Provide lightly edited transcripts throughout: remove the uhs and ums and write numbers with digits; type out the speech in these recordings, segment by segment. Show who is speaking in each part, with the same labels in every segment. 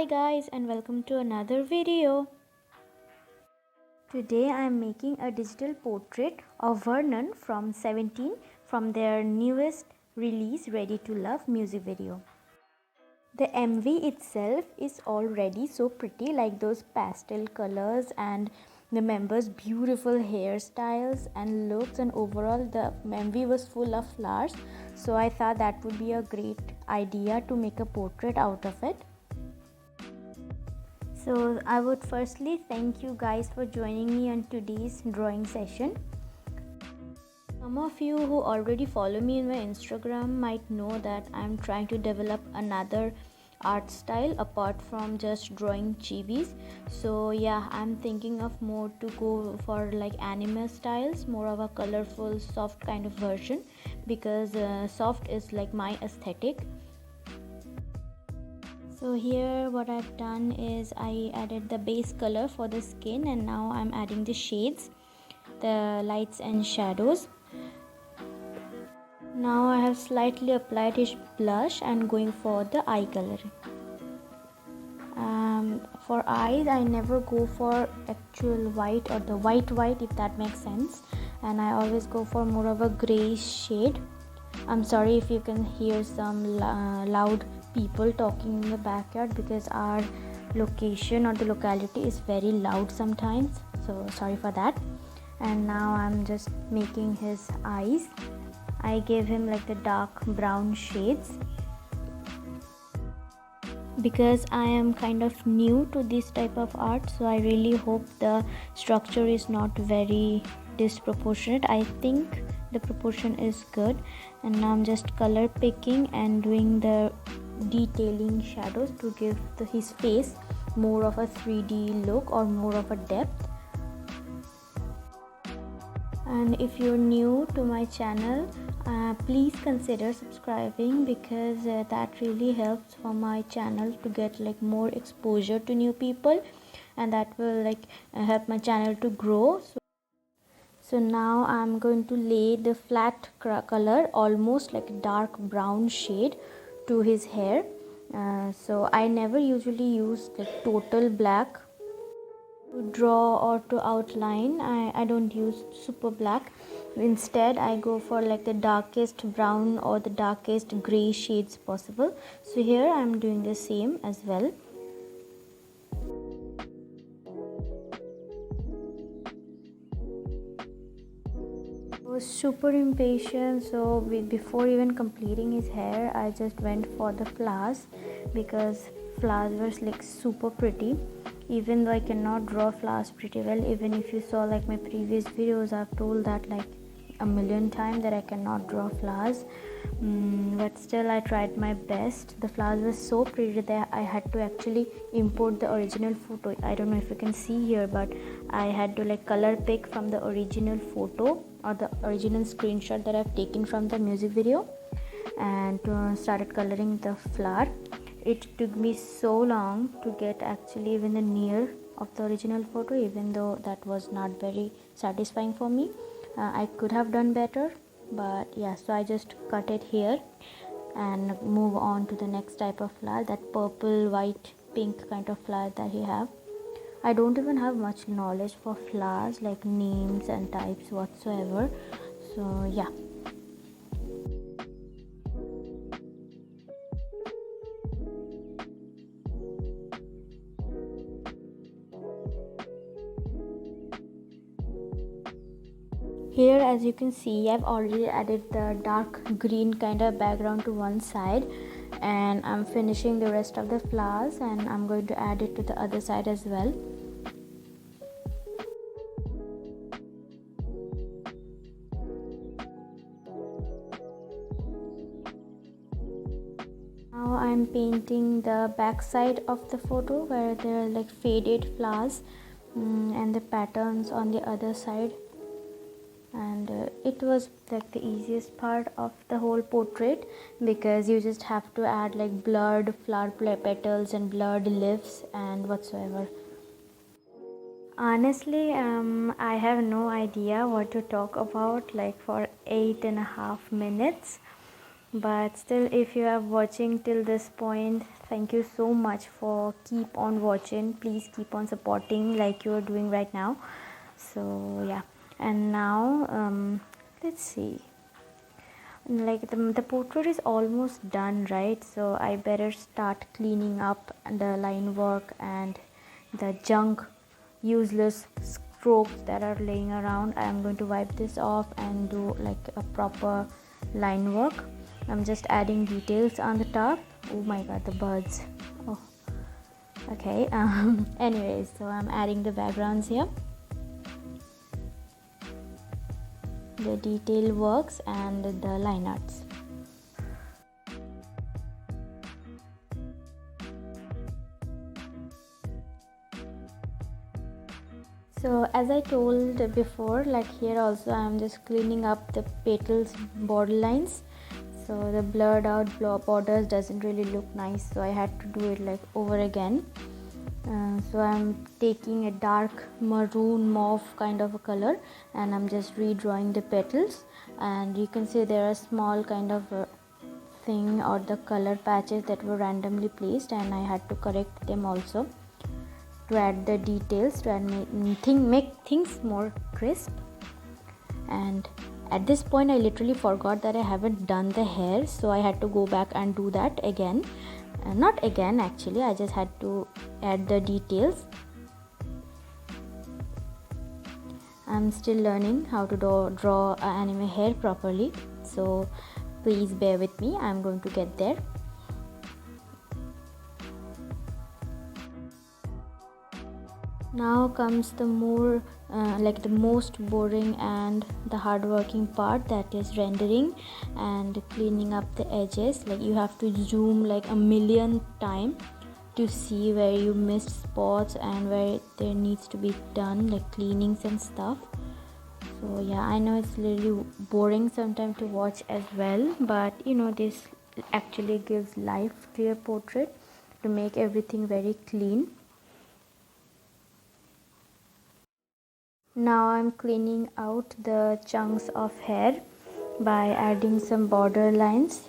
Speaker 1: Hi guys, and welcome to another video. Today I am making a digital portrait of Vernon from 17 from their newest release Ready to Love music video. The MV itself is already so pretty, like those pastel colors and the members' beautiful hairstyles and looks, and overall the MV was full of flowers, so I thought that would be a great idea to make a portrait out of it. So I would firstly thank you guys for joining me on today's drawing session. Some of you who already follow me in my Instagram might know that I'm trying to develop another art style apart from just drawing chibis. So yeah, I'm thinking of more to go for like anime styles, more of a colorful soft kind of version, because soft is like my aesthetic. So here what I've done is I added the base color for the skin, and now I'm adding the shades, the lights and shadows. Now I have slightly applied his blush and going for the eye color. For eyes I never go for actual white or the white if that makes sense, and I always go for more of a gray shade. I'm sorry if you can hear some loud people talking in the backyard, because our location or the locality is very loud sometimes, so sorry for that. And now I'm just making his eyes. I gave him like the dark brown shades because I am kind of new to this type of art, so I really hope the structure is not very disproportionate. I think the proportion is good, and now I'm just color picking and doing the detailing shadows to give his face more of a 3D look or more of a depth. And if you're new to my channel, please consider subscribing, because that really helps for my channel to get like more exposure to new people, and that will like help my channel to grow. So now I'm going to lay the flat color, almost like a dark brown shade, to his hair. So I never usually use like total black to draw or to outline. I don't use super black. Instead I go for like the darkest brown or the darkest gray shades possible. So here I'm doing the same as well. I was super impatient, so before even completing his hair I just went for the flowers, because flowers were like super pretty. Even though I cannot draw flowers pretty well, even if you saw like my previous videos, I've told that like a million times that I cannot draw flowers, but still I tried my best. The flowers were so pretty that I had to actually import the original photo. I don't know if you can see here, but I had to like color pick from the original photo or the original screenshot that I've taken from the music video, and started coloring the flower. It took me so long to get actually even the near of the original photo, even though that was not very satisfying for me. I could have done better, but yeah, so I just cut it here and move on to the next type of flower, that purple, white, pink kind of flower that he have. I don't even have much knowledge for flowers, like names and types whatsoever, so yeah. Here as you can see, I've already added the dark green kind of background to one side, and I'm finishing the rest of the flowers, and I'm going to add it to the other side as well. Now I'm painting the back side of the photo where there are like faded flowers, and the patterns on the other side. And it was like the easiest part of the whole portrait, because you just have to add like blurred flower petals and blurred leaves and whatsoever. Honestly, I have no idea what to talk about like for 8.5 minutes. but still, if you are watching till this point, thank you so much for keep on watching. Please keep on supporting like you are doing right now. So yeah, and now let's see, like the portrait is almost done, right? So I better start cleaning up the line work and the junk useless strokes that are laying around. I am going to wipe this off and do like a proper line work. I'm just adding details on the top. Oh my god, the birds. Oh, okay. Anyways, so I'm adding the backgrounds here, the detail works and the line arts. So as I told before, like here also I'm just cleaning up the petals border lines. So the blurred out borders doesn't really look nice, so I had to do it like over again. So I'm taking a dark maroon mauve kind of a color and I'm just redrawing the petals, and you can see there are small kind of thing or the color patches that were randomly placed, and I had to correct them also to add the details to make things more crisp. And at this point I literally forgot that I haven't done the hair, so I had to go back and do that again. Not again actually, I just had to add the details. I'm still learning how to draw anime hair properly, so please bear with me, I'm going to get there. Now comes the more like the most boring and the hardworking part, that is rendering and cleaning up the edges. Like you have to zoom like a million times to see where you missed spots and where there needs to be done like cleanings and stuff. So yeah, I know it's really boring sometimes to watch as well, but you know, this actually gives life to your portrait to make everything very clean. Now I'm cleaning out the chunks of hair by adding some border lines.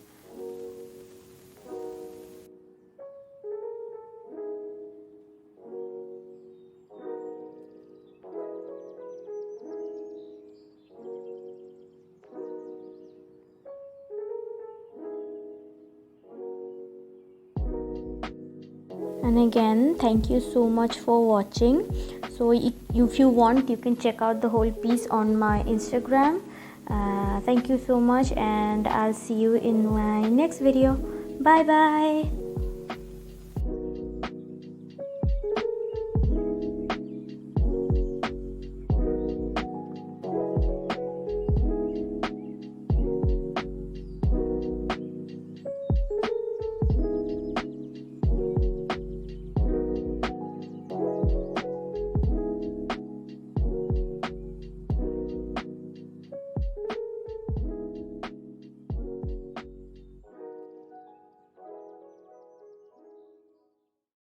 Speaker 1: And again, thank you so much for watching. So if you want, you can check out the whole piece on my Instagram. Thank you so much, and I'll see you in my next video. Bye bye.